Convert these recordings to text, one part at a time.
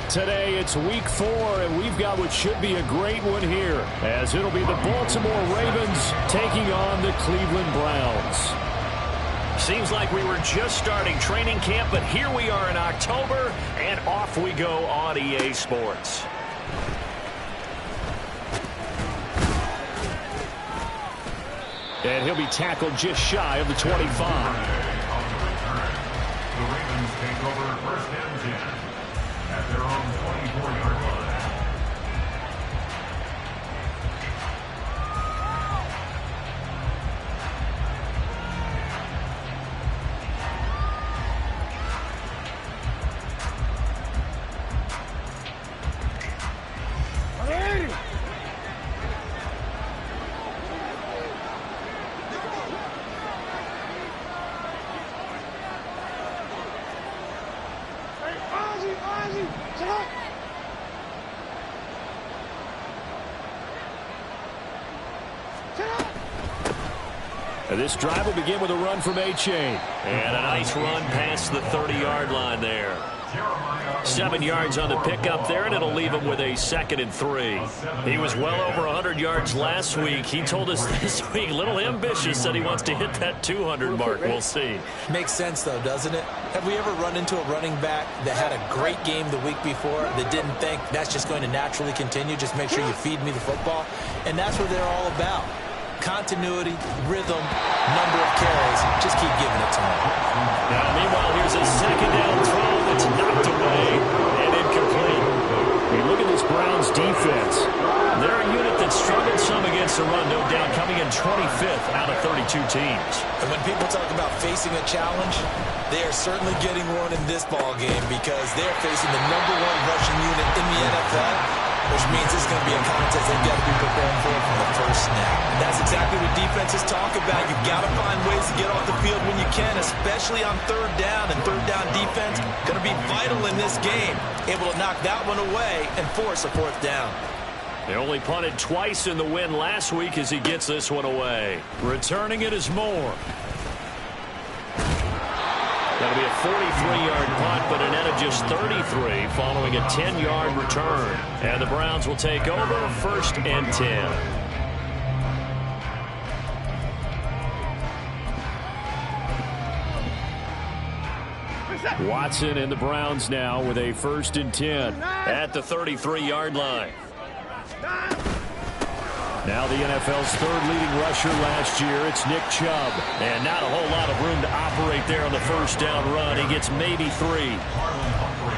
Today it's week 4, and we've got what should be a great one here, as it'll be the Baltimore Ravens taking on the Cleveland Browns. Seems like we were just starting training camp, but here we are in October, and off we go on EA Sports. And he'll be tackled just shy of the 25. The Ravens take over first and 10 at their own 24-yard line. This drive will begin with a run from A-Chain. And a nice run past the 30-yard line there. 7 yards on the pickup there, and it'll leave him with a 2nd and 3. He was well over 100 yards last week. He told us this week, a little ambitious, said he wants to hit that 200 mark. We'll see. Makes sense, though, doesn't it? Have we ever run into a running back that had a great game the week before that didn't think that's just going to naturally continue? Just make sure you feed me the football. And that's what they're all about. Continuity, rhythm, number of carries. Just keep giving it to him. Now, meanwhile, here's a 2nd down throw that's knocked away and incomplete. You look at this Browns defense. They're a unit that struggled some against the run, no doubt, coming in 25th out of 32 teams. And when people talk about facing a challenge, they are certainly getting one in this ball game because they're facing the #1 rushing unit in the NFL, which means it's going to be a contest they've got to be prepared for from the first snap. And that's exactly what defenses talk about. You've got to find ways to get off the field when you can, especially on 3rd down. And 3rd down defense going to be vital in this game. Able to knock that one away and force a 4th down. They only punted twice in the win last week as he gets this one away. Returning it is Moore. That'll be a 43-yard punt, but a net of just 33 following a 10-yard return. And the Browns will take over 1st and 10. Watson and the Browns now with a 1st and 10. At the 33-yard line. Now the NFL's 3rd leading rusher last year, it's Nick Chubb. And not a whole lot of room to operate there on the 1st down run. He gets maybe 3.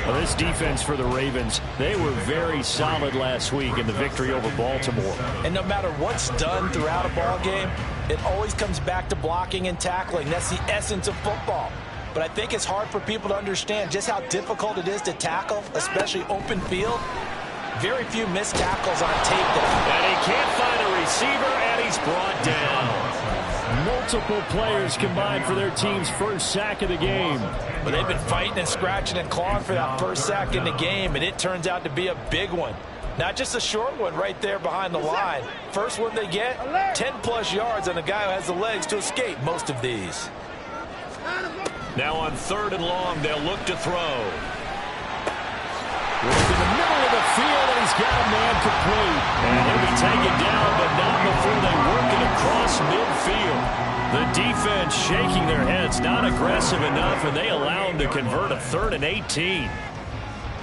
Well, this defense for the Ravens, they were very solid last week in the victory over Baltimore. And no matter what's done throughout a ball game, it always comes back to blocking and tackling. That's the essence of football. But I think it's hard for people to understand just how difficult it is to tackle, especially open field. Very few missed tackles on tape there. And he can't find a receiver, and he's brought down. Multiple players combined for their team's 1st sack of the game. But they've been fighting and scratching and clawing for that 1st sack in the game, and it turns out to be a big one. Not just a short one right there behind the line. First one they get, 10-plus yards on a guy who has the legs to escape most of these. Now on 3rd and long, they'll look to throw. In the middle of the field, and he's got a man complete. And he'll be taken down, but not before they work it across midfield. The defense shaking their heads, not aggressive enough, and they allow him to convert a 3rd and 18.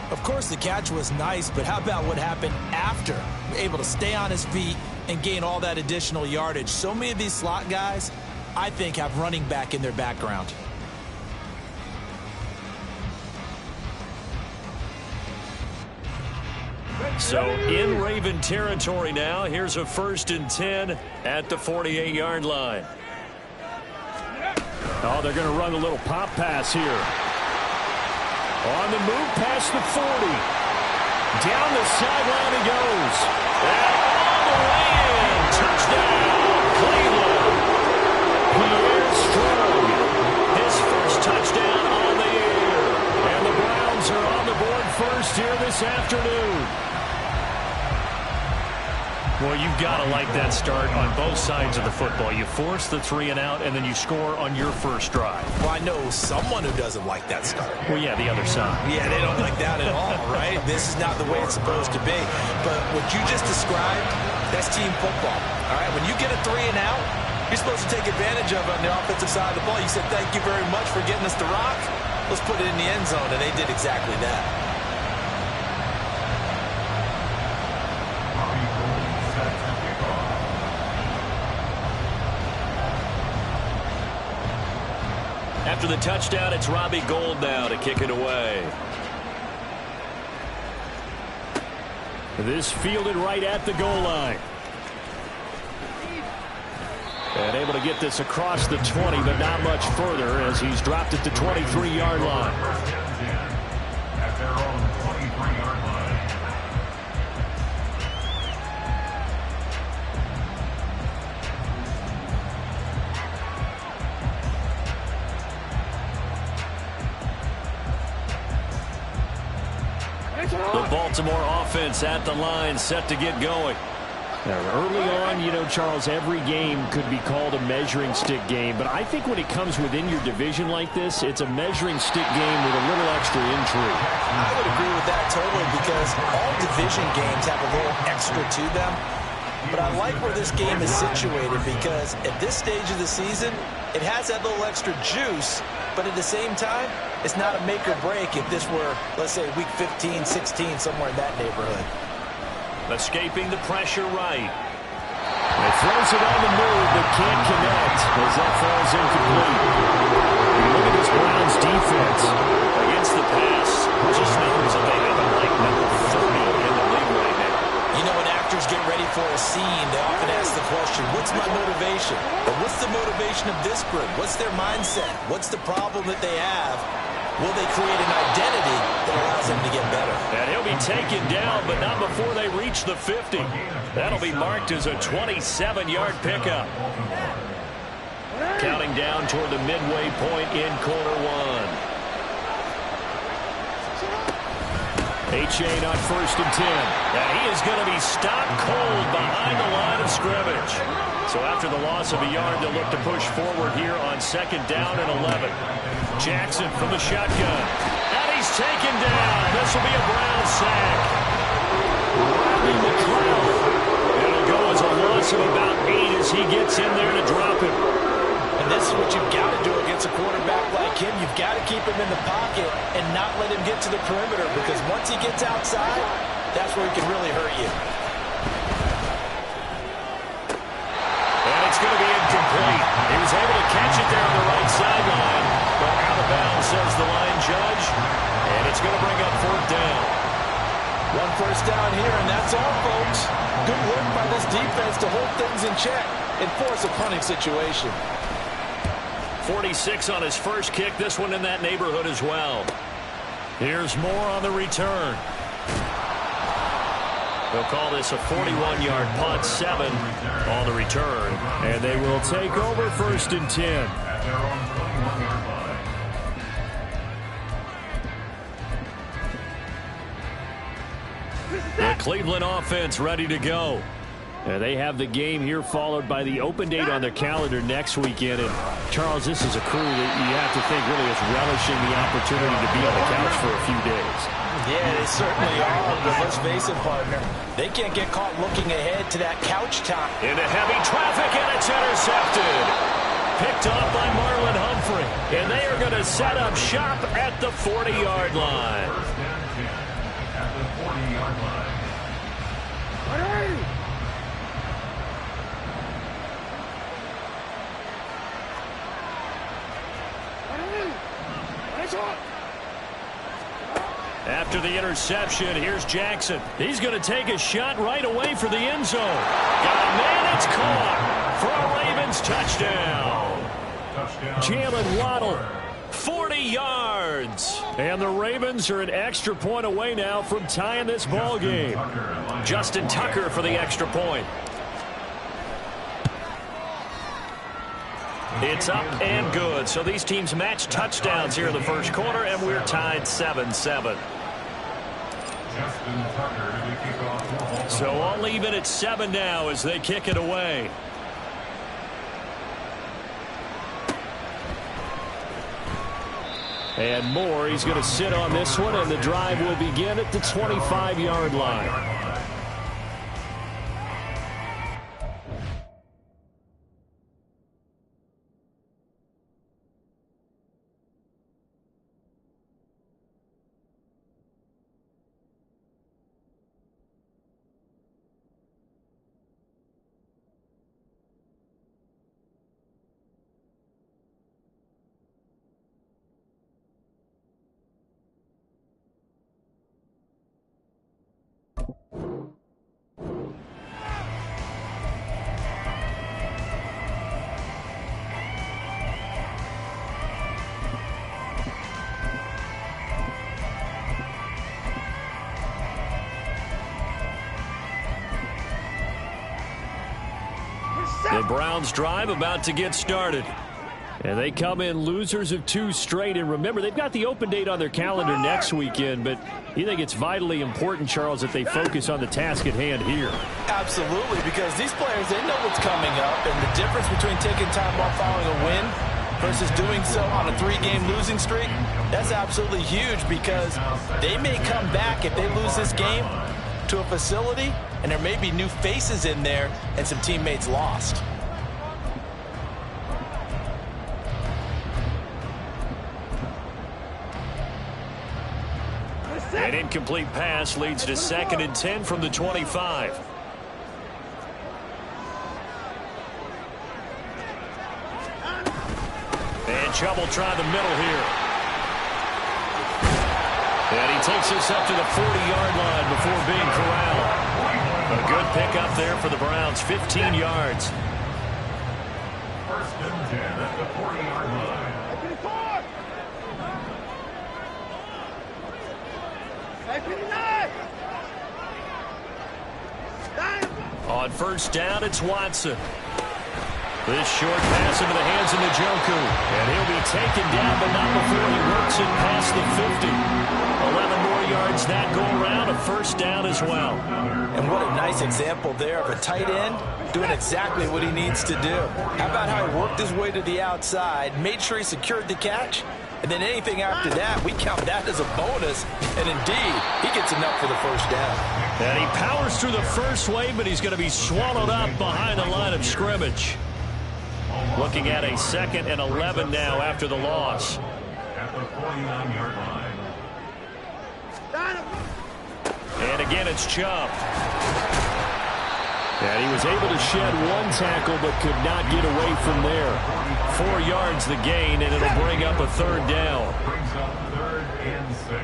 Of course, the catch was nice, but how about what happened after? Able to stay on his feet and gain all that additional yardage. So many of these slot guys, I think, have running back in their background. So in Raven territory now. Here's a 1st and 10 at the 48-yard line. Oh, they're going to run a little pop pass here. On the move past the 40. Down the sideline he goes. And all the way in. Touchdown, Cleveland. Pierre Strong. His 1st touchdown on the year. And the Browns are on the board first here this afternoon. Well, you've got to like that start on both sides of the football. You force the 3 and out, and then you score on your 1st drive. Well, I know someone who doesn't like that start. Well, yeah, the other side. Yeah, they don't like that at all. this is not the way it's supposed to be. But what you just described, that's team football. All right, when you get a 3 and out, you're supposed to take advantage of it on the offensive side of the ball. You said, thank you very much for getting us the rock. Let's put it in the end zone, and they did exactly that. After the touchdown, it's Robbie Gould now to kick it away. This fielded right at the goal line. And able to get this across the 20, but not much further as he's dropped it to 23-yard line. At their own 23-yard line. The Baltimore offense at the line, set to get going. Early on, you know, Charles, every game could be called a measuring stick game. But I think when it comes within your division like this, it's a measuring stick game with a little extra intrigue. I would agree with that totally because all division games have a little extra to them. But I like where this game is situated because at this stage of the season, it has that little extra juice. But at the same time, it's not a make or break if this were, let's say, week 15, 16, somewhere in that neighborhood. Escaping the pressure right. He throws it on the move, but can't connect as that falls incomplete. Look at this Browns defense. Against the pass, just numbers that they have them like number 30 in the league right now. You know, when actors get ready for a scene, they often ask the question, what's my motivation? Or what's the motivation of this group? What's their mindset? What's the problem that they have? Will they create an identity that allows them to get better? And he'll be taken down, but not before they reach the 50. That'll be marked as a 27-yard pickup. Counting down toward the midway point in quarter one. H.A. on 1st and 10. And he is going to be stopped cold behind the line of scrimmage. So after the loss of a yard, they'll look to push forward here on 2nd down and 11. Jackson from the shotgun. And he's taken down. This will be a Brown sack. Rodney McLeod. It'll go as a loss of about 8 as he gets in there to drop him. And this is what you've got to do against a quarterback like him. You've got to keep him in the pocket and not let him get to the perimeter because once he gets outside, that's where he can really hurt you. And it's going to be incomplete. He was able to catch it there on the right sideline, but out of bounds, says the line judge, and it's going to bring up 4th down. 1 first down here, and that's all, folks. Good work by this defense to hold things in check and force a punting situation. 46 on his first kick. This one in that neighborhood as well. Here's more on the return. They'll call this a 41-yard punt, 7 on the return. And they will take over 1st and 10. At their own 21-yard line. The Cleveland offense ready to go. They have the game here followed by the open date on their calendar next weekend. And Charles, this is a crew that you have to think really is relishing the opportunity to be on the couch for a few days. Yeah, they certainly are, but let's face it, partner. They can't get caught looking ahead to that couch time. Into heavy traffic, and it's intercepted. Picked off by Marlon Humphrey. And they are going to set up shop at the 40-yard line. 1st and 10 at the 40-yard line. After the interception, here's Jackson. He's going to take a shot right away for the end zone. Got a man, it's caught for a Ravens touchdown. Jalen Waddle. 40 yards. And the Ravens are an extra point away now from tying this ball game. Justin Tucker for the extra point. It's up and good. So these teams match touchdowns here in the first quarter, and we're tied 7-7. So all even at 7 now as they kick it away. And more, he's going to sit on this one, and the drive will begin at the 25-yard line. The Browns drive about to get started. And they come in losers of 2 straight. And remember, they've got the open date on their calendar next weekend. But you think it's vitally important, Charles, that they focus on the task at hand here? Absolutely, because these players, they know what's coming up. And the difference between taking time off following a win versus doing so on a 3-game losing streak, that's absolutely huge, because they may come back if they lose this game to a facility, and there may be new faces in there and some teammates lost. An incomplete pass leads to 2nd and 10 from the 25. And Chubb will try the middle here. And he takes us up to the 40-yard line before being corralled. A good pickup there for the Browns, 15 yards. First and 10 at the 40-yard line. On first down, it's Watson. This short pass into the hands of Njoku. And he'll be taken down, but not before he works it past the 50. 11 more yards that go around, a first down as well. And what a nice example there of a tight end doing exactly what he needs to do. How about how he worked his way to the outside, made sure he secured the catch, and then anything after that, we count that as a bonus. And indeed, he gets enough for the first down. And he powers through the first wave, but he's going to be swallowed up behind the line of scrimmage. Looking at a 2nd and 11 now after the loss. At the 49-yard line. And again, it's Chubb. And he was able to shed 1 tackle, but could not get away from there. 4 yards the gain, and it'll bring up a 3rd down. Brings up 3rd and 6.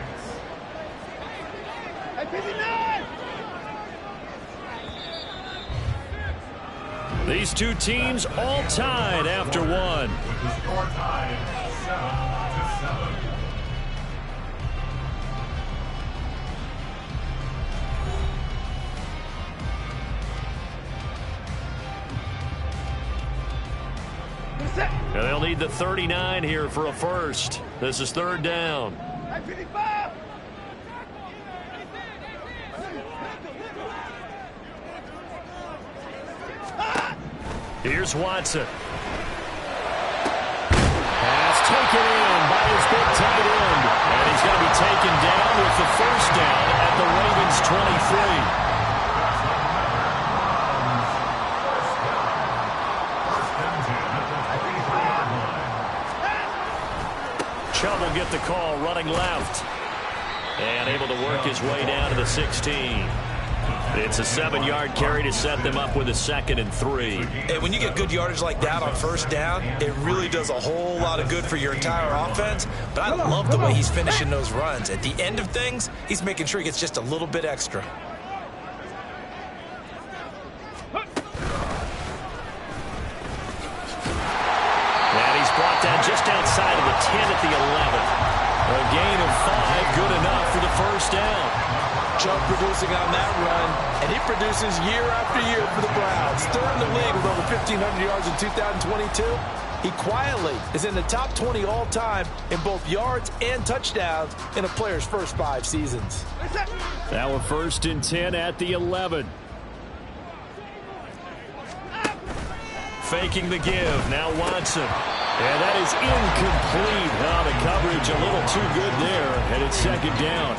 These two teams all tied after 1. With the score tied 7-7. And they'll need the 39 here for a first. This is 3rd down. Here's Watson. Pass taken in by his big tight end. And he's going to be taken down with the first down at the Ravens' 23. Chubb will get the call running left. And able to work his way down to the 16. It's a 7-yard carry to set them up with a 2nd and 3. And when you get good yardage like that on first down, it really does a whole lot of good for your entire offense. But I love the way he's finishing those runs. At the end of things, he's making sure he gets just a little bit extra. And he's brought down just outside of the 10 at the 11. A gain of 5, good enough for the first down. Chubb producing on that run, and he produces year after year for the Browns. 3rd in the league with over 1,500 yards in 2022. He quietly is in the top 20 all-time in both yards and touchdowns in a player's first 5 seasons. Now a 1st and 10 at the 11. faking the give. Now Watson. And that is incomplete. Oh, the coverage a little too good there, and it's second down.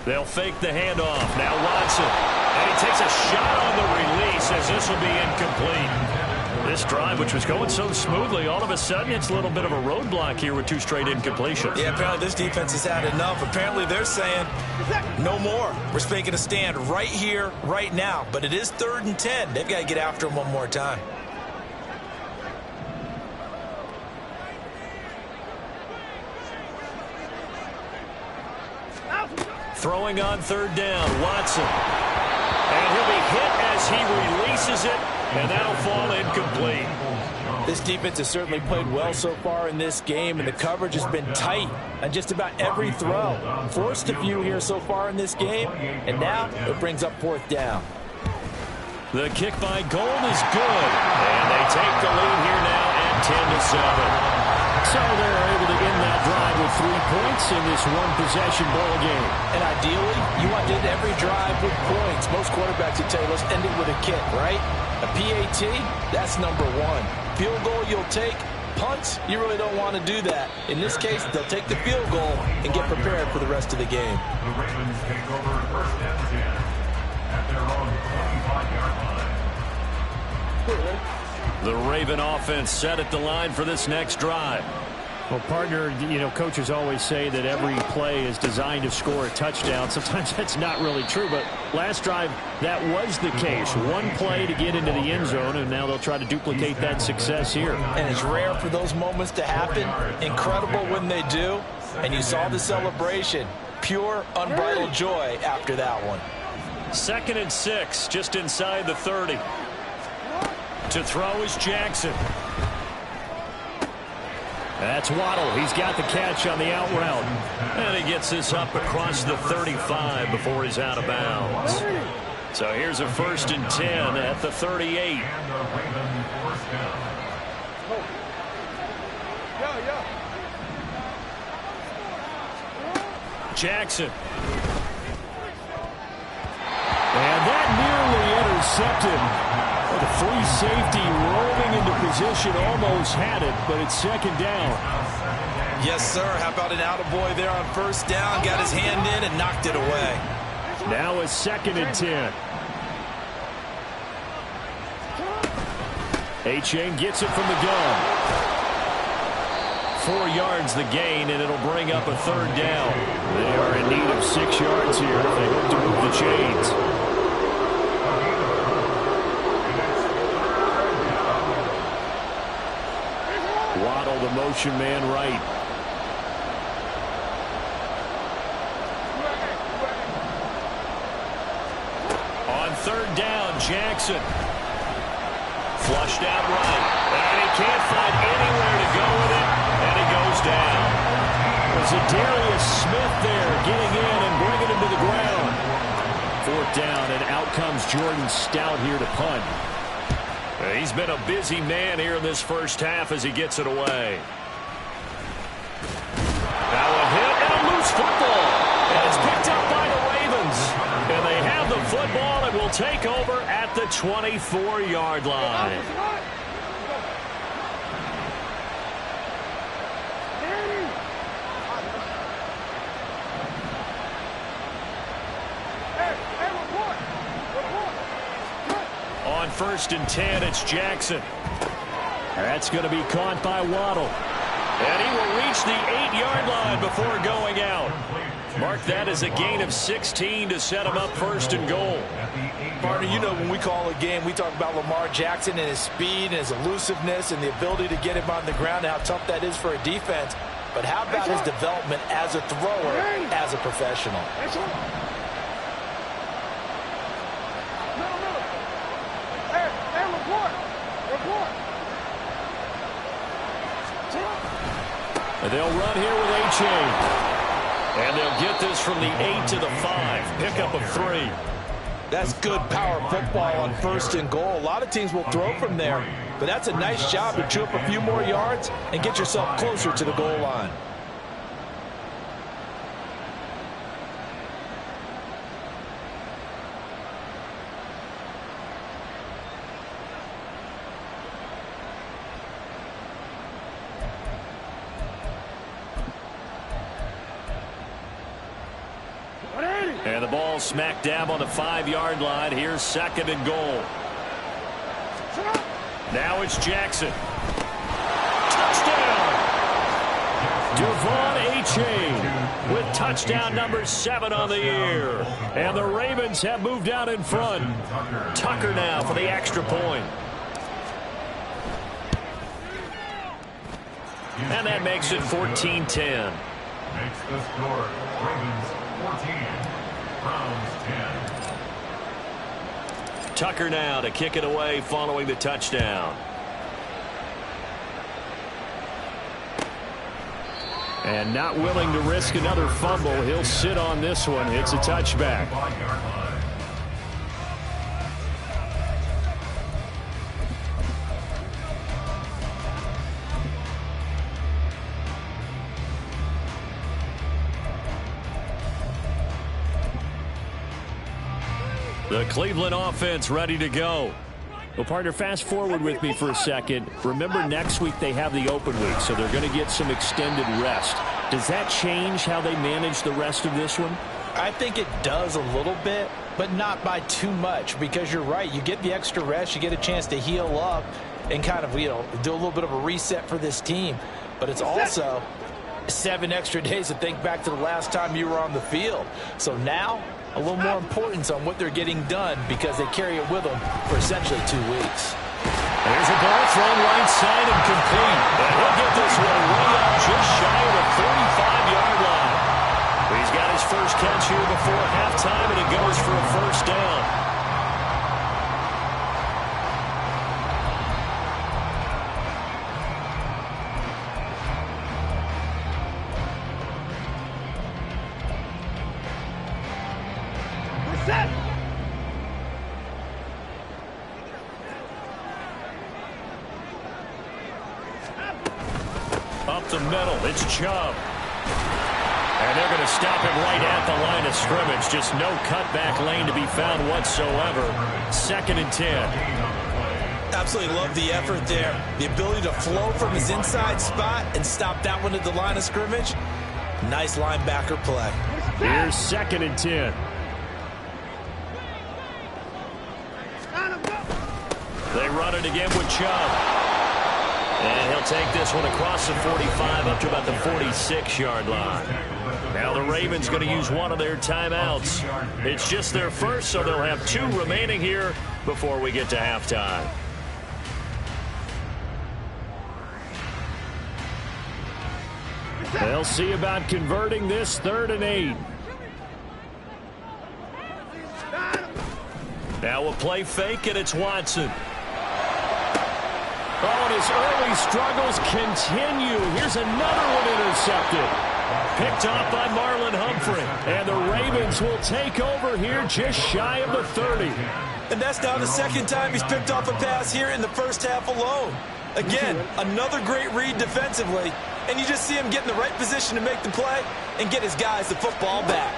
They'll fake the handoff. Now Watson. And he takes a shot on the release as this will be incomplete. This drive, which was going so smoothly, all of a sudden it's a little bit of a roadblock here with 2 straight incompletions. Yeah, apparently this defense has had enough. Apparently they're saying no more. We're making a stand right here, right now. But it is 3rd and 10. They've got to get after him one more time. Throwing on 3rd down, Watson. And he'll be hit as he releases it, and that'll fall incomplete. This defense has certainly played well so far in this game, and the coverage has been tight on just about every throw. Forced a few here so far in this game, and now it brings up 4th down. The kick by Gold is good, and they take the lead here now at 10-7. So they're able to end that drive with 3 points in this one-possession ball game. And ideally, you want to end every drive with points. Most quarterbacks would tell you, let's end it with a kick, right? A PAT, that's number 1. Field goal you'll take. Punts, you really don't want to do that. In this case, they'll take the field goal and get prepared for the rest of the game. The Ravens take over 1st and 10 at their own 25-yard line. The Raven offense set at the line for this next drive. Well, partner, you know, coaches always say that every play is designed to score a touchdown. Sometimes that's not really true, but last drive, that was the case. 1 play to get into the end zone, and now they'll try to duplicate that success here. And it's rare for those moments to happen. Incredible when they do. And you saw the celebration. Pure, unbridled joy after that one. 2nd and 6, just inside the 30. To throw is Jackson. That's Waddle. He's got the catch on the out route. And he gets this up across the 35 before he's out of bounds. So here's a 1st and 10 at the 38. And the Ravens force down. Jackson. And that nearly intercepted. The free safety rolling into position, almost had it, but it's 2nd down. Yes, sir. How about an attaboy there on 1st down? Got his hand in and knocked it away. Now a 2nd and 10. A-Chain gets it from the gun. 4 yards the gain, and it'll bring up a 3rd down. They are in need of 6 yards here if they hope to move the chains. Waddle, the motion man right. On 3rd down, Jackson. Flushed out right. And he can't find anywhere to go with it, and he goes down. There's a Darius Smith there getting in and bringing him to the ground. 4th down, and out comes Jordan Stout here to punt. He's been a busy man here in this first half as he gets it away. Now a hit and a loose football. And it's picked up by the Ravens. And they have the football and will take over at the 24-yard line. On 1st and 10, it's Jackson. That's going to be caught by Waddle. And he will reach the 8-yard line before going out. Mark that as a gain of 16 to set him up 1st and goal. Partner, you know when we call a game, we talk about Lamar Jackson and his speed and his elusiveness and the ability to get him on the ground and how tough that is for a defense. But how about his development as a thrower, as a professional? They'll run here with A-Chain. And they'll get this from the 8 to the 5. Pickup of 3. That's good power football on 1st and goal. A lot of teams will throw from there, but that's a nice job to chew up a few more yards and get yourself closer to the goal line. And the ball smack dab on the 5-yard line. Here's 2nd and goal. Now it's Jackson. Touchdown! Devon Achane with touchdown number 7 on the year. And the Ravens have moved out in front. Tucker now for the extra point. And that makes it 14-10. Makes the score Ravens 14, Browns 10. Tucker now to kick it away following the touchdown. And not willing to risk another fumble. He'll sit on this one. It's a touchback. The Cleveland offense ready to go. Well, partner, fast forward with me for a second. Remember, next week they have the open week, so they're going to get some extended rest. Does that change how they manage the rest of this one? I think it does a little bit, but not by too much, because you're right. You get the extra rest, you get a chance to heal up and kind of, do a little bit of a reset for this team. But it's also 7 extra days to think back to the last time you were on the field. So now, a little more importance on what they're getting done because they carry it with them for essentially 2 weeks. There's a ball thrown right side and complete. And he'll get this one way up just shy of the 35-yard line. He's got his first catch here before halftime, and it goes for a first down. Up the middle, it's Chubb. And they're going to stop him right at the line of scrimmage. Just no cutback lane to be found whatsoever. 2nd and 10. Absolutely love the effort there. The ability to flow from his inside spot and stop that one at the line of scrimmage. Nice linebacker play. Here's 2nd and 10. They run it again with Chubb. And he'll take this one across the 45 up to about the 46-yard line. Now the Ravens going to use one of their timeouts. It's just their first, so they'll have 2 remaining here before we get to halftime. They'll see about converting this 3rd and 8. Now we'll play fake, and it's Watson. Oh, and his early struggles continue. Here's another one intercepted. Picked off by Marlon Humphrey. And the Ravens will take over here just shy of the 30. And that's now the 2nd time he's picked off a pass here in the first half alone. Again, another great read defensively. And you just see him get in the right position to make the play and get his guys the football back.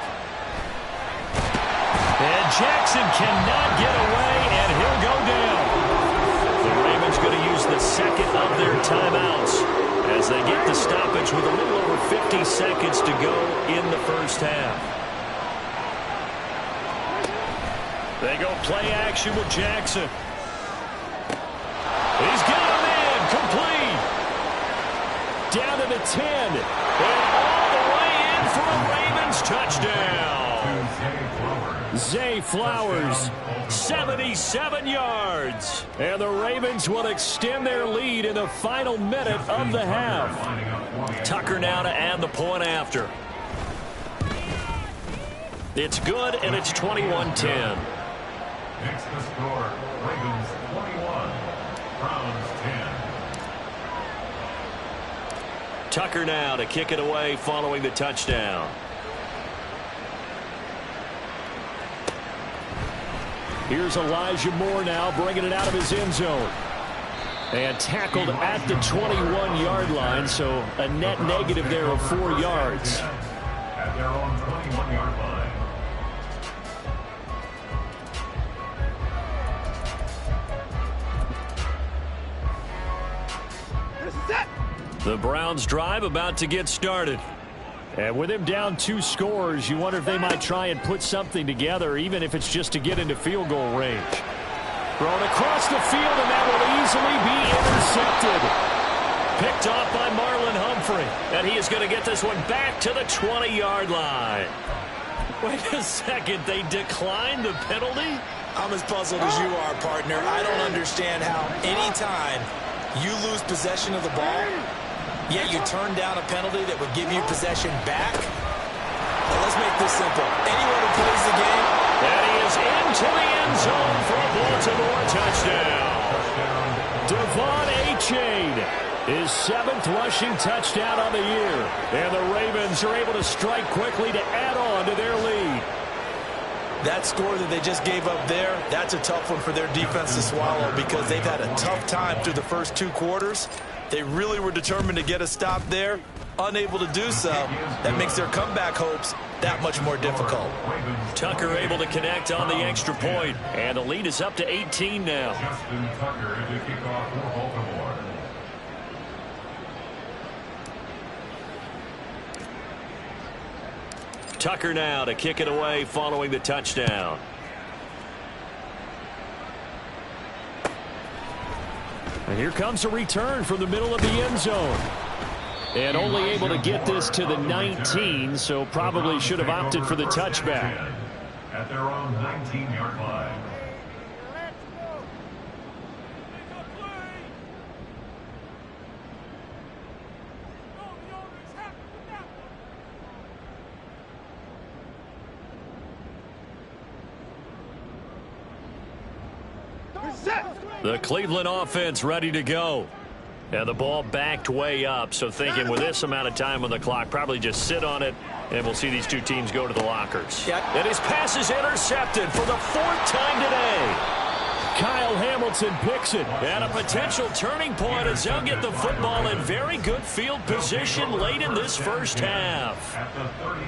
And Jackson cannot get away, and he'll go down. The Ravens going to use the 2nd of their timeouts as they get the stoppage with a little over 50 seconds to go in the first half. They go play action with Jackson. He's got him in, complete. Down to the 10. And all the way in for a Ravens touchdown. Zay Flowers, 77 yards. and the Ravens will extend their lead in the final minute of the half. Tucker now to add the point after. It's good, and it's 21-10. Next the score, Ravens 21, Browns 10. Tucker now to kick it away following the touchdown. Here's Elijah Moore now bringing it out of his end zone. And tackled at the 21-yard line, so a net negative there of 4 yards. At their own 21-yard line. The Browns drive about to get started. And with him down 2 scores, you wonder if they might try and put something together, even if it's just to get into field goal range. Thrown across the field, and that will easily be intercepted. Picked off by Marlon Humphrey. And he is going to get this one back to the 20-yard line. Wait a second, they declined the penalty? I'm as puzzled as you are, partner. I don't understand how anytime you lose possession of the ball, yet you turn down a penalty that would give you possession back. Now let's make this simple. Anyone who plays the game, and he is into the end zone for a Baltimore touchdown. Devon Achane, his 7th rushing touchdown on the year. And the Ravens are able to strike quickly to add on to their lead. that score that they just gave up there, that's a tough one for their defense to swallow because they've had a tough time through the first 2 quarters. They really were determined to get a stop there, unable to do so. That makes their comeback hopes that much more difficult. Tucker able to connect on the extra point, and the lead is up to 18 now. Justin Tucker to kick off for Baltimore. Tucker now to kick it away following the touchdown. And here comes a return from the middle of the end zone. And only able to get this to the 19, so probably should have opted for the touchback. At their own 19-yard line. The Cleveland offense ready to go. And the ball backed way up, so thinking with this amount of time on the clock, probably just sit on it, and we'll see these two teams go to the lockers. And his pass is intercepted for the 4th time today. Kyle Hamilton picks it. And a potential turning point as they'll get the football in very good field position late in this first half.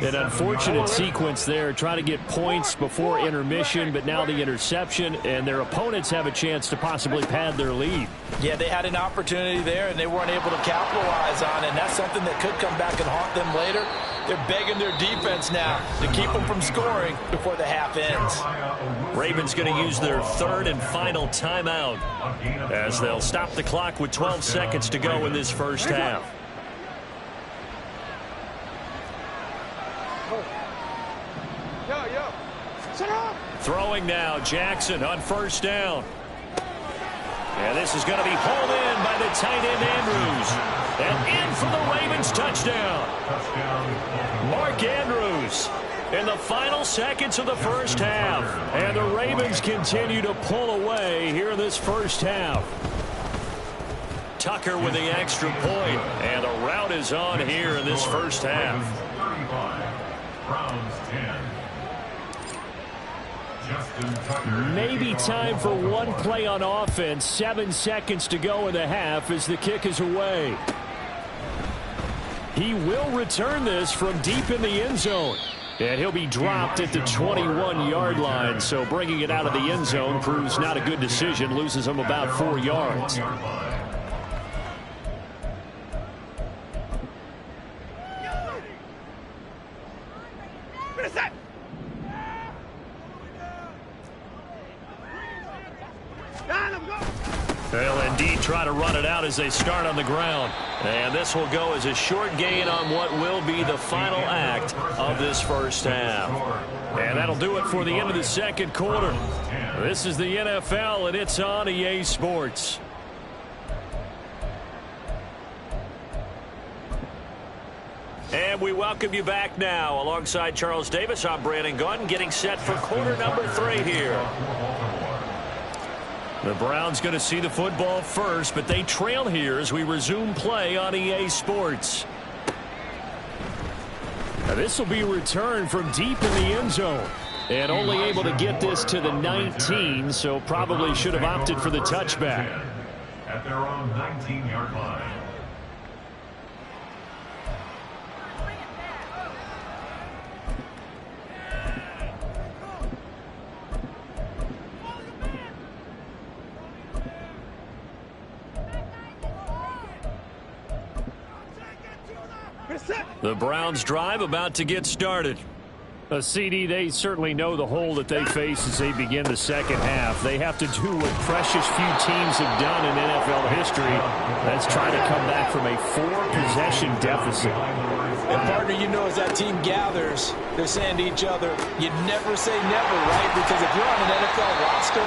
An unfortunate sequence there, trying to get points before intermission, but now the interception, and their opponents have a chance to possibly pad their lead. Yeah, they had an opportunity there, and they weren't able to capitalize on it, and that's something that could come back and haunt them later. They're begging their defense now to keep them from scoring before the half ends. Ravens going to use their 3rd and final timeout as they'll stop the clock with 12 seconds to go in this first half. Throwing now, Jackson on 1st down. And this is going to be hauled in by the tight end Andrews. And in for the Ravens touchdown. Mark Andrews in the final seconds of the first half. And the Ravens continue to pull away here in this first half. Tucker with the extra point. And the route is on here in this first half. 35, Browns 10. Maybe time for one play on offense. 7 seconds to go in the half as the kick is away. He will return this from deep in the end zone. And he'll be dropped at the 21-yard line. So bringing it out of the end zone proves not a good decision. Loses him about 4 yards. They'll indeed try to run it out as they start on the ground. And this will go as a short gain on what will be the final act of this first half. And that'll do it for the end of the second quarter. This is the NFL, and it's on EA Sports. And we welcome you back now. Alongside Charles Davis, I'm Brandon Gaudin, getting set for quarter number 3 here. The Browns going to see the football first, but they trail here as we resume play on EA Sports. Now this will be returned from deep in the end zone. And only able to get this to the 19, so probably should have opted for the touchback. At their own 19-yard line. The Browns drive about to get started. A CD, they certainly know the hole that they face as they begin the second half. They have to do what precious few teams have done in NFL history. That's try to come back from a 4-possession deficit. And partner, you know, as that team gathers, they're saying to each other, you never say never, right? Because if you're on an NFL roster,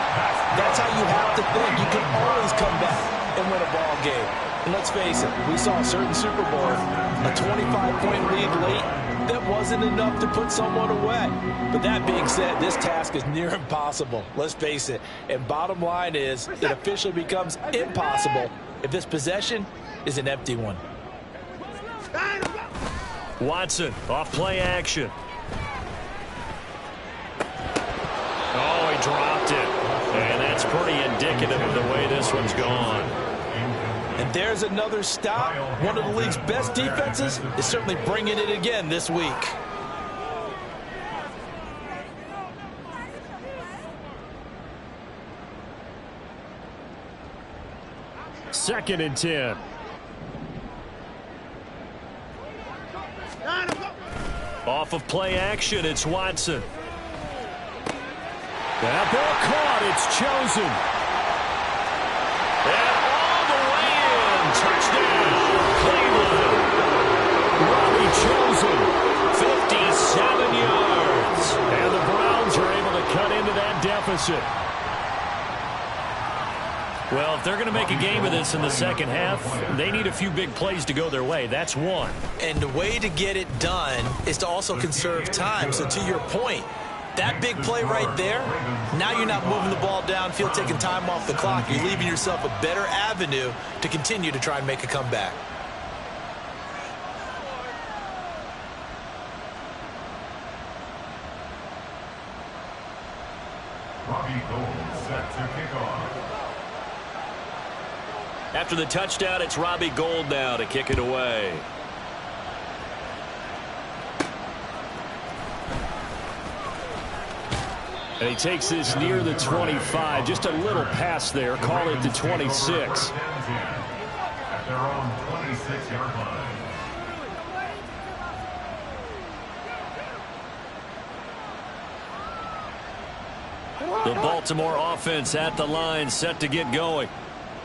that's how you have to think. You can always come back and win a ball game. And let's face it, we saw a certain Super Bowl, a 25-point lead late, that wasn't enough to put someone away. But that being said, this task is near impossible. Let's face it. And bottom line is, it officially becomes impossible if this possession is an empty one. Watson, off play action. Oh, he dropped it. And that's pretty indicative of the way this one's gone. And there's another stop. One of the league's best defenses is certainly bringing it again this week. Second and 10. Off of play action, it's Watson. That ball caught, it's chosen. And all the way in, touchdown, Cleveland. Robbie Chosen, 57 yards. And the Browns are able to cut into that deficit. Well, if they're going to make a game of this in the second half, they need a few big plays to go their way. That's one. And the way to get it done is to also conserve time. So to your point, that big play right there, now you're not moving the ball downfield, taking time off the clock. You're leaving yourself a better avenue to continue to try and make a comeback. Robbie Gould set to kick off. After the touchdown, it's Robbie Gould now to kick it away. And he takes this near the 25. Just a little pass there. Call it the 26. At their own 26-yard line. The Baltimore offense at the line, set to get going.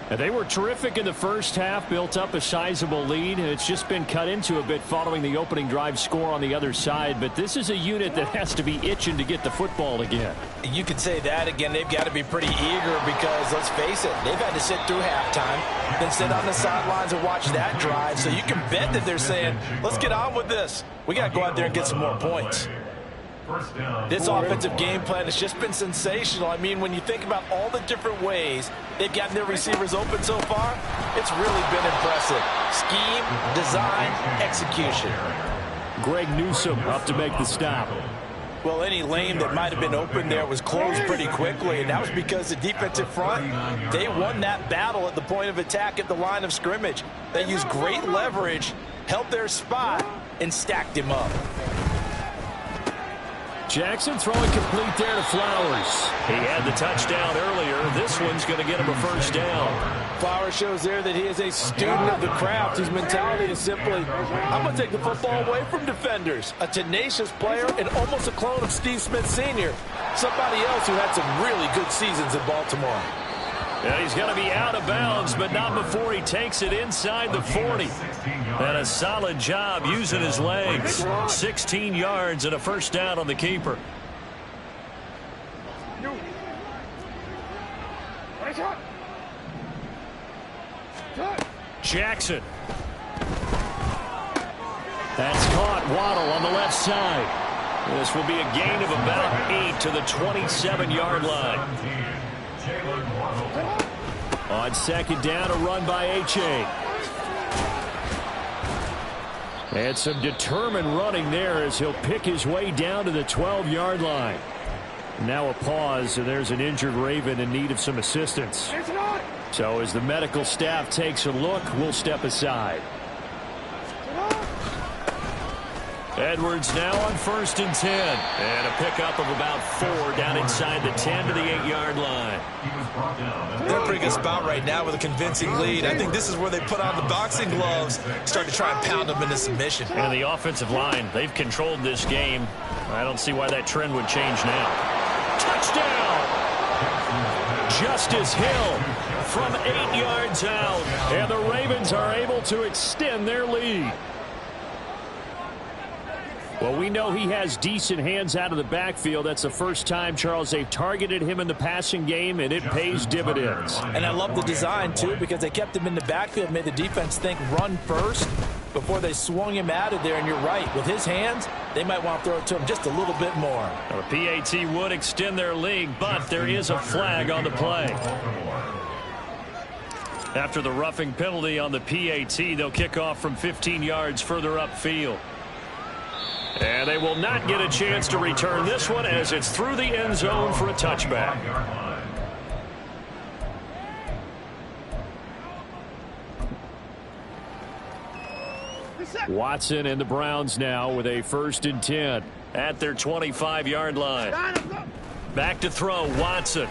And they were terrific in the first half, built up a sizable lead, and it's just been cut into a bit following the opening drive score on the other side. But this is a unit that has to be itching to get the football again. You could say that again. They've got to be pretty eager because, let's face it, they've had to sit through halftime, then sit on the sidelines and watch that drive. So you can bet that they're saying, let's get on with this. We got to go out there and get some more points. This offensive game plan has just been sensational. I mean, when you think about all the different ways they've gotten their receivers open so far, it's really been impressive. Scheme, design, execution. Greg Newsome up to make the stop. Well, any lane that might have been open there was closed pretty quickly, and that was because the defensive front, they won that battle at the point of attack at the line of scrimmage. They used great leverage, held their spot, and stacked him up. Jackson throwing complete there to Flowers. He had the touchdown earlier. This one's going to get him a first down. Flowers shows there that he is a student of the craft. His mentality is simply, I'm going to take the football away from defenders. A tenacious player and almost a clone of Steve Smith Sr., somebody else who had some really good seasons in Baltimore. And he's going to be out of bounds, but not before he takes it inside the 40. And a solid job using his legs. 16 yards and a first down on the keeper. Jackson. That's caught. Waddle on the left side. This will be a gain of about 8 to the 27-yard line. On second down, a run by H.A. And some determined running there as he'll pick his way down to the 12-yard line. Now a pause, and there's an injured Raven in need of some assistance. So as the medical staff takes a look, we'll step aside. Edwards now on 1st and 10. And a pickup of about 4 down inside the 10 to the 8-yard line. They're in a pretty good spot right now with a convincing lead. I think this is where they put on the boxing gloves, start to try and pound them into submission. And the offensive line, they've controlled this game. I don't see why that trend would change now. Touchdown! Justice Hill from 8 yards out. And the Ravens are able to extend their lead. Well, we know he has decent hands out of the backfield. That's the first time, Charles, they've targeted him in the passing game, and it pays dividends. And I love the design, too, because they kept him in the backfield, made the defense think run first before they swung him out of there. And you're right, with his hands, they might want to throw it to him just a little bit more. Well, the PAT would extend their lead, but there is a flag on the play. After the roughing penalty on the PAT, they'll kick off from 15 yards further upfield. And they will not get a chance to return this one as it's through the end zone for a touchback. Watson and the Browns now with a 1st and 10 at their 25-yard line. Back to throw, Watson.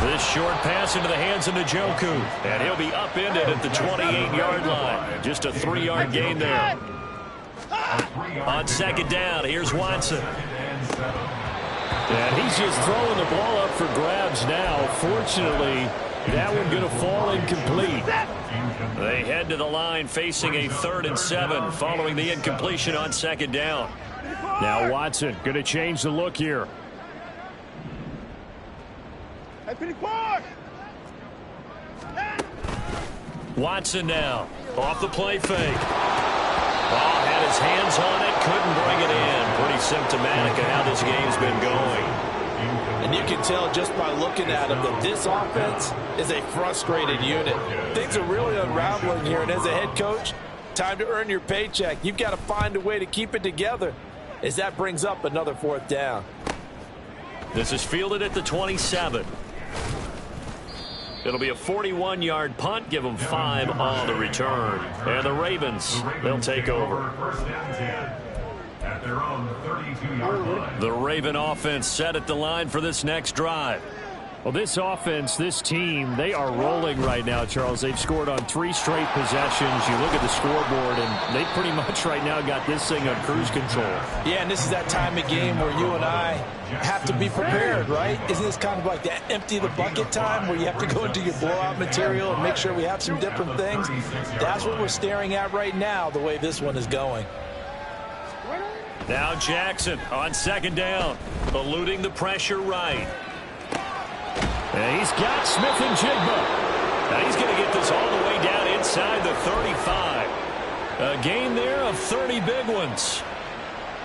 This short pass into the hands of Njoku. And he'll be upended at the 28-yard line. Just a 3-yard gain there. On 2nd down, here's Watson. And he's just throwing the ball up for grabs now. Fortunately, that one going to fall incomplete. They head to the line facing a 3rd and 7 following the incompletion on 2nd down. Now Watson going to change the look here. Watson now off the play fake. Ball had his hands on it, couldn't bring it in. Pretty symptomatic of how this game's been going. And you can tell just by looking at him that this offense is a frustrated unit. Things are really unraveling here, and as a head coach, time to earn your paycheck. You've got to find a way to keep it together as that brings up another 4th down. This is fielded at the 27. It'll be a 41-yard punt. Give them 5 on the return. And the Ravens, they'll take over. At their own 32-yard line. The Raven offense set at the line for this next drive. Well, this offense, this team, they are rolling right now, Charles. They've scored on 3 straight possessions. You look at the scoreboard, and they pretty much right now got this thing on cruise control. Yeah, and this is that time of game where you and I have to be prepared, right? Isn't this kind of like that empty the bucket time where you have to go into your blowout material and make sure we have some different things? That's what we're staring at right now, the way this one is going. Now Jackson on 2nd down, eluding the pressure right. And he's got Smith and Jigba. Now he's going to get this all the way down inside the 35. A gain there of 30 big ones.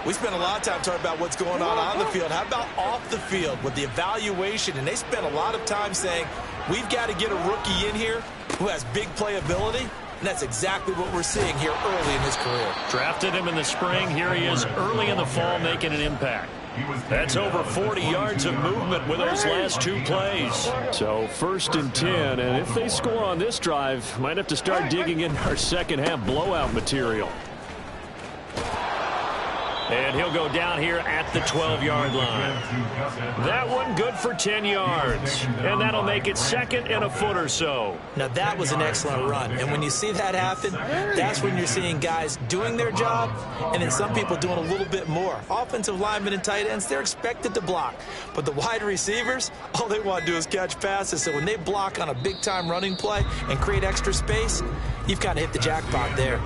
We spent a lot of time talking about what's going on the field. How about off the field with the evaluation? And they spent a lot of time saying, we've got to get a rookie in here who has big playability. And that's exactly what we're seeing here early in his career. Drafted him in the spring. Here he is early in the fall making an impact. That's over 40 yards of movement with those last 2 plays. So 1st and 10, and if they score on this drive, might have to start digging in our second half blowout material. And he'll go down here at the 12-yard line. That one good for 10 yards. And that'll make it 2nd and a foot or so. Now, that was an excellent run. And when you see that happen, that's when you're seeing guys doing their job and then some people doing a little bit more. Offensive linemen and tight ends, they're expected to block. But the wide receivers, all they want to do is catch passes. So when they block on a big-time running play and create extra space, you've kind of hit the jackpot there.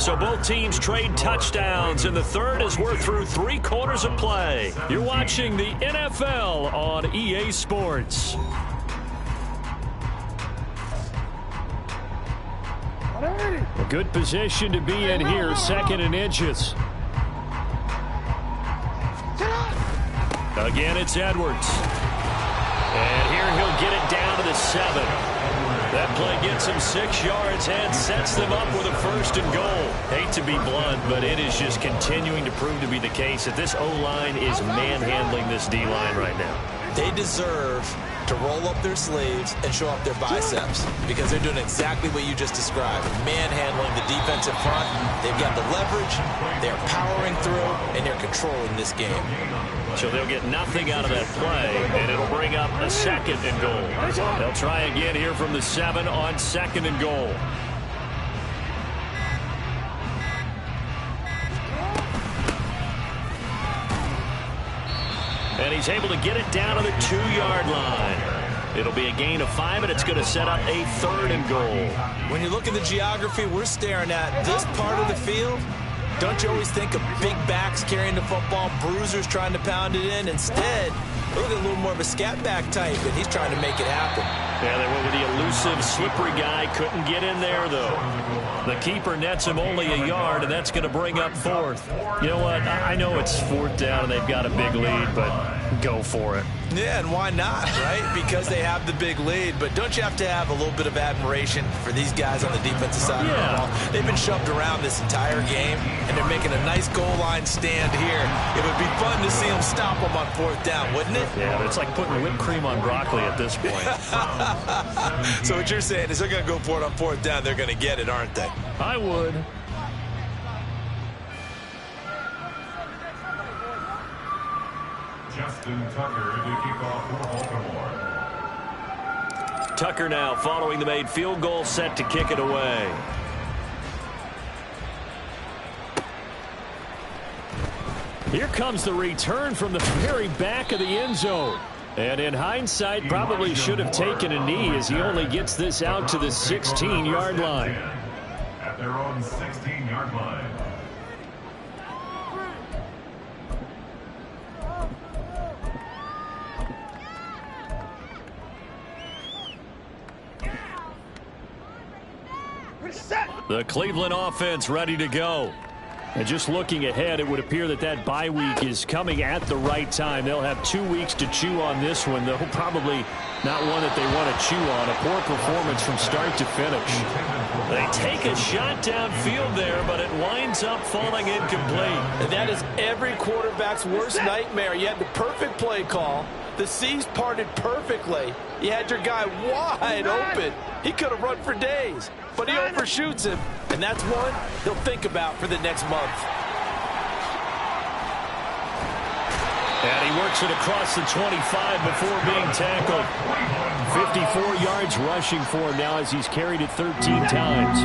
So both teams trade touchdowns in the 3rd as we're through 3 quarters of play. You're watching the NFL on EA Sports. A good position to be in here, 2nd and inches. Again, it's Edwards. And here he'll get it down to the 7. That play gets him 6 yards and sets them up with a 1st and goal. Hate to be blunt, but it is just continuing to prove to be the case that this O-line is manhandling this D-line right now. They deserve to roll up their sleeves and show up their biceps because they're doing exactly what you just described. Manhandling the defensive front. They've got the leverage. They're powering through, and they're controlling this game. So they'll get nothing out of that play, and it'll bring up a 2nd and goal. They'll try again here from the 7 on 2nd and goal. And he's able to get it down to the 2-yard line. It'll be a gain of 5, and it's going to set up a 3rd and goal. When you look at the geography we're staring at, this part of the field, don't you always think of big backs carrying the football, bruisers trying to pound it in? Instead, look at a little more of a scat back type, and he's trying to make it happen. Yeah, they went with the elusive, slippery guy. Couldn't get in there, though. The keeper nets him only a yard, and that's going to bring up 4th. You know what? I know it's 4th down, and they've got a big lead, but go for it. Yeah, and why not, right? Because they have the big lead. But don't you have to have a little bit of admiration for these guys on the defensive side of the ball? They've been shoved around this entire game, and they're making a nice goal line stand here. It would be fun to see them stop them on 4th down, wouldn't it? Yeah, but it's like putting whipped cream on broccoli at this point. So what you're saying is they're going to go for it on 4th down. They're going to get it, aren't they? I would. Justin Tucker to kick off for Baltimore. Tucker now following the made field goal, set to kick it away. Here comes the return from the very back of the end zone. And in hindsight, probably should have taken a knee as he only gets this out to the 16-yard line. At their own 16-yard line. The Cleveland offense ready to go. And just looking ahead, it would appear that that bye week is coming at the right time. They'll have 2 weeks to chew on this one, though probably not one that they want to chew on. A poor performance from start to finish. They take a shot downfield there, but it winds up falling incomplete. And that is every quarterback's worst nightmare. You had the perfect play call. The C's parted perfectly. You had your guy wide open. He could have run for days, but he overshoots him. And that's one they'll think about for the next month. And he works it across the 25 before being tackled. 54 yards rushing for him now as he's carried it 13 times.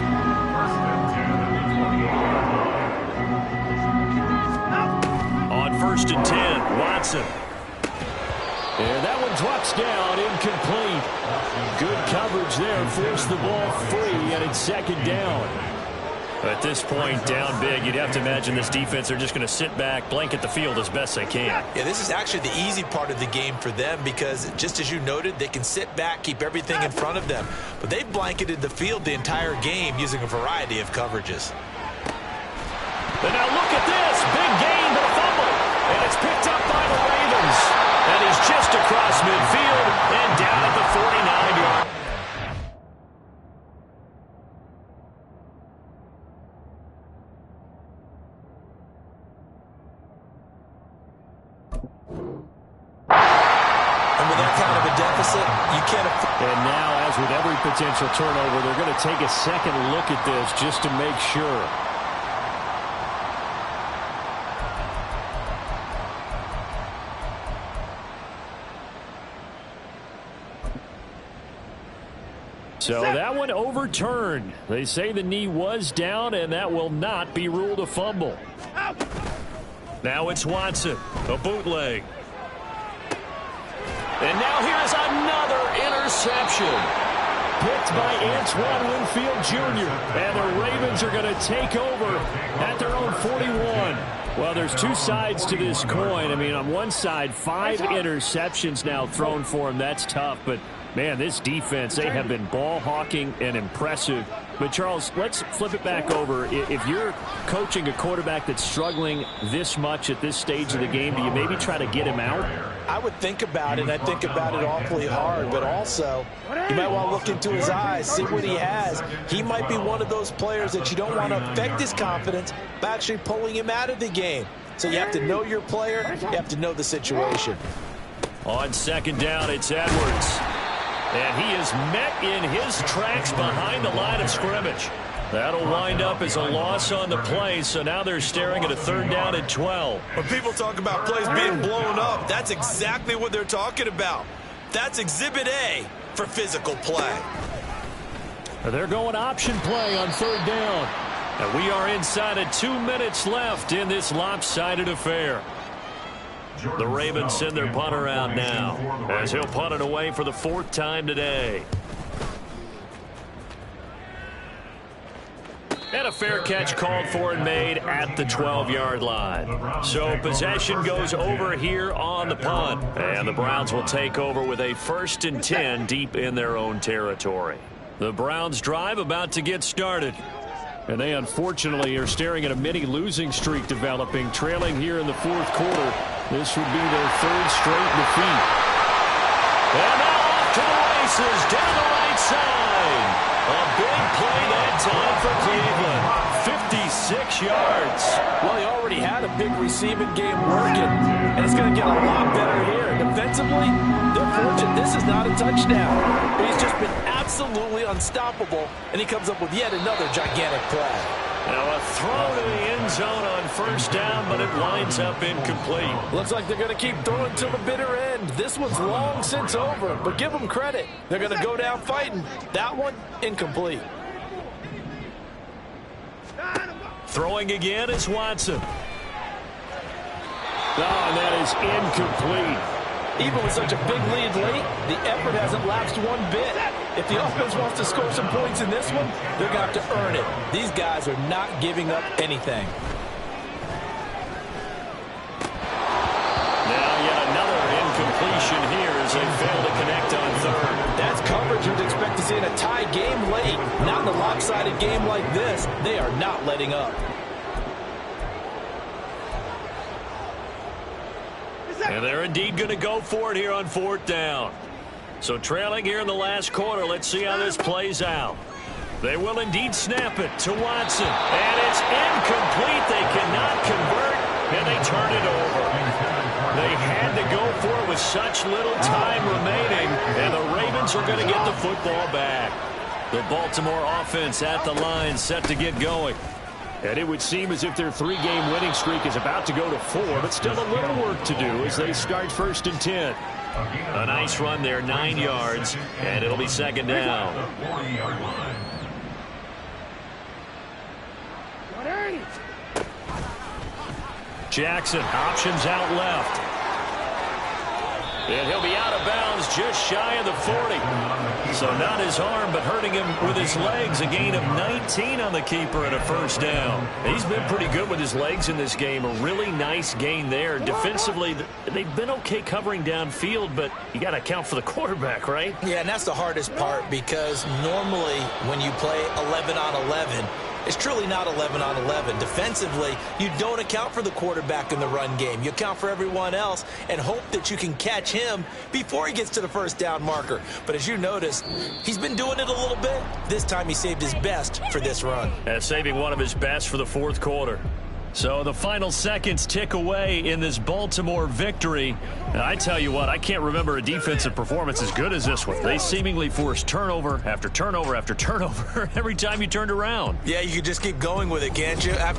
On 1st and 10, Watson. And that one drops down, incomplete. Good coverage there, forced the ball free, and it's 2nd down. At this point, down big, you'd have to imagine this defense, they're just going to sit back, blanket the field as best they can. Yeah, this is actually the easy part of the game for them because, just as you noted, they can sit back, keep everything in front of them. But they've blanketed the field the entire game using a variety of coverages. And now look at this. Big gain, but a fumble. And it's picked up by the Ravens. And he's just across midfield and down at the 49-yard. And now, as with every potential turnover, they're going to take a second look at this just to make sure. So that one overturned. They say the knee was down, and that will not be ruled a fumble. Now it's Watson, a bootleg. And now here's another interception. Picked by Antoine Winfield Jr. And the Ravens are going to take over at their own 41. Well, there's two sides to this coin. I mean, on one side, 5 interceptions now thrown for him. That's tough. But, man, this defense, they have been ball hawking and impressive. But, Charles, let's flip it back over. If you're coaching a quarterback that's struggling this much at this stage of the game, do you maybe try to get him out? I would think about it, and I think about it awfully hard. But also, you might want to look into his eyes, see what he has. He might be one of those players that you don't want to affect his confidence by actually pulling him out of the game. So you have to know your player. You have to know the situation. On second down, it's Edwards. And he is met in his tracks behind the line of scrimmage. That'll wind up as a loss on the play, so now they're staring at a third down and 12. When people talk about plays being blown up, that's exactly what they're talking about. That's Exhibit A for physical play. They're going option play on third down. And we are inside of 2 minutes left in this lopsided affair. The Ravens send their punter out now as he'll punt it away for the 4th time today. And a fair catch called for and made at the 12-yard line. So possession goes over here on the punt. And the Browns will take over with a 1st and 10 deep in their own territory. The Browns drive about to get started. And they unfortunately are staring at a mini losing streak developing, trailing here in the 4th quarter. This would be their 3rd straight defeat. And now off to the races down the right side. A big play that time for Cleveland. 56 yards. Well, he already had a big receiving game working, and it's going to get a lot better here. Defensively, they're fortunate this is not a touchdown. He's just been absolutely unstoppable, and he comes up with yet another gigantic play. Now a throw to the end zone on 1st down, but it winds up incomplete. Looks like they're going to keep throwing till the bitter end. This one's long since over, but give them credit. They're going to go down fighting. That one, incomplete. Throwing again is Watson. Oh, and that is incomplete. Even with such a big lead late, the effort hasn't lapsed one bit. If the offense wants to score some points in this one, they're going to have to earn it. These guys are not giving up anything. Now yet another incompletion here as they fail to connect on 3rd. That's coverage you'd expect to see in a tie game late. Not in a lopsided game like this. They are not letting up. And they're indeed going to go for it here on 4th down. So trailing here in the last quarter, let's see how this plays out. They will indeed snap it to Watson. And it's incomplete. They cannot convert, and they turn it over. They had to go for it with such little time remaining, and the Ravens are going to get the football back. The Baltimore offense at the line set to get going. And it would seem as if their 3-game winning streak is about to go to 4, but still a little work to do as they start 1st and 10. A nice run there, 9 yards, and it'll be 2nd down. Jackson, options out left. And he'll be out of bounds just shy of the 40. So not his arm, but hurting him with his legs. A gain of 19 on the keeper and a 1st down. He's been pretty good with his legs in this game. A really nice gain there. Defensively, they've been okay covering downfield, but you got to account for the quarterback, right? Yeah, and that's the hardest part because normally when you play 11 on 11, it's truly not 11 on 11. Defensively, you don't account for the quarterback in the run game. You account for everyone else and hope that you can catch him before he gets to the 1st down marker. But as you notice, he's been doing it a little bit. This time he saved his best for this run. Saving one of his best for the 4th quarter. So the final seconds tick away in this Baltimore victory. And I tell you what, I can't remember a defensive performance as good as this one. They seemingly forced turnover after turnover after turnover every time you turned around. Yeah, you could just keep going with it, can't you?